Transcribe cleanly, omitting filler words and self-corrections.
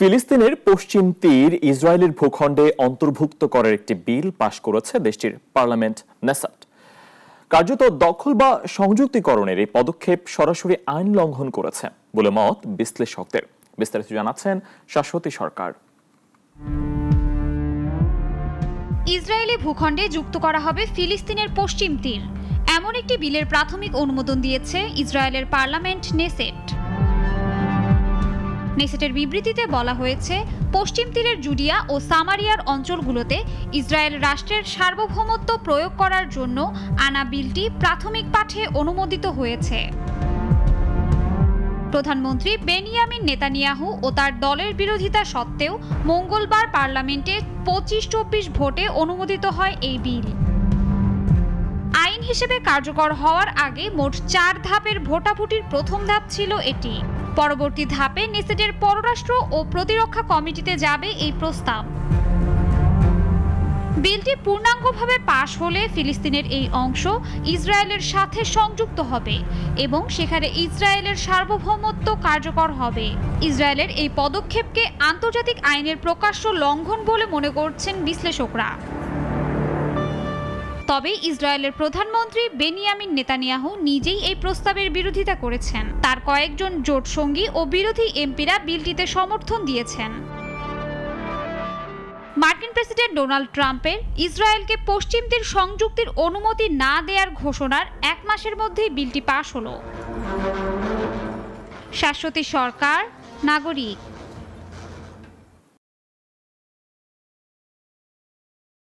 ফিলিস্তিনের পশ্চিম তীর ইসরায়েলের ভূখণ্ডে অন্তর্ভুক্ত করার একটি বিল পাশ করেছে দেশটির পার্লামেন্ট নেসাট। কার্যত দখল বা সংযুক্তিকরণের এই পদক্ষেপ সরাসরি আইন লঙ্ঘন করেছে বলে মত বিশ্লেষকদের। বিস্তারিত জানাচ্ছেন শাশ্বতী সরকার। ইসরায়েলি ভূখণ্ডে যুক্ত করা হবে ফিলিস্তিনের পশ্চিম তীর, এমন একটি বিলের প্রাথমিক অনুমোদন দিয়েছে ইসরায়েলের পার্লামেন্ট নেসেটের বিবৃতিতে বলা হয়েছে, পশ্চিম তীরের জুডিয়া ও সামারিয়ার অঞ্চলগুলোতে ইসরায়েল রাষ্ট্রের সার্বভৌমত্ব প্রয়োগ করার জন্য আনা বিলটি প্রাথমিক পাঠে অনুমোদিত হয়েছে। প্রধানমন্ত্রী বেনিয়ামিন নেতানিয়াহু ও তার দলের বিরোধিতা সত্ত্বেও মঙ্গলবার পার্লামেন্টে 25-24 ভোটে অনুমোদিত হয় এই বিল। আইন হিসেবে কার্যকর হওয়ার আগে মোট 4 ধাপের ভোটাভুটির প্রথম ধাপ ছিল এটি। পরবর্তী ধাপে নেসেটের পররাষ্ট্র ও প্রতিরক্ষা কমিটিতে যাবে এই প্রস্তাব। বিলটি পূর্ণাঙ্গভাবে পাশ হলে ফিলিস্তিনের এই অংশ ইসরায়েলের সাথে সংযুক্ত হবে এবং সেখানে ইসরায়েলের সার্বভৌমত্ব কার্যকর হবে। ইসরায়েলের এই পদক্ষেপকে আন্তর্জাতিক আইনের প্রকাশ্য লঙ্ঘন বলে মনে করছেন বিশ্লেষকরা। তবে ইসরায়েলের প্রধানমন্ত্রী বেনিয়ামিন নেতানিয়াহু নিজেই এই প্রস্তাবের বিরোধিতা করেছেন। তার কয়েকজন জোট সঙ্গী ও বিরোধী এমপিরা বিলটিতে সমর্থন দিয়েছেন। মার্কিন প্রেসিডেন্ট ডোনাল্ড ট্রাম্পের ইসরায়েলকে পশ্চিম তীর সংযুক্তির অনুমতি না দেওয়ার ঘোষণার 1 মাসের মধ্যেই বিলটি পাশ হলো। শাশ্বতী সরকার, নাগরিক।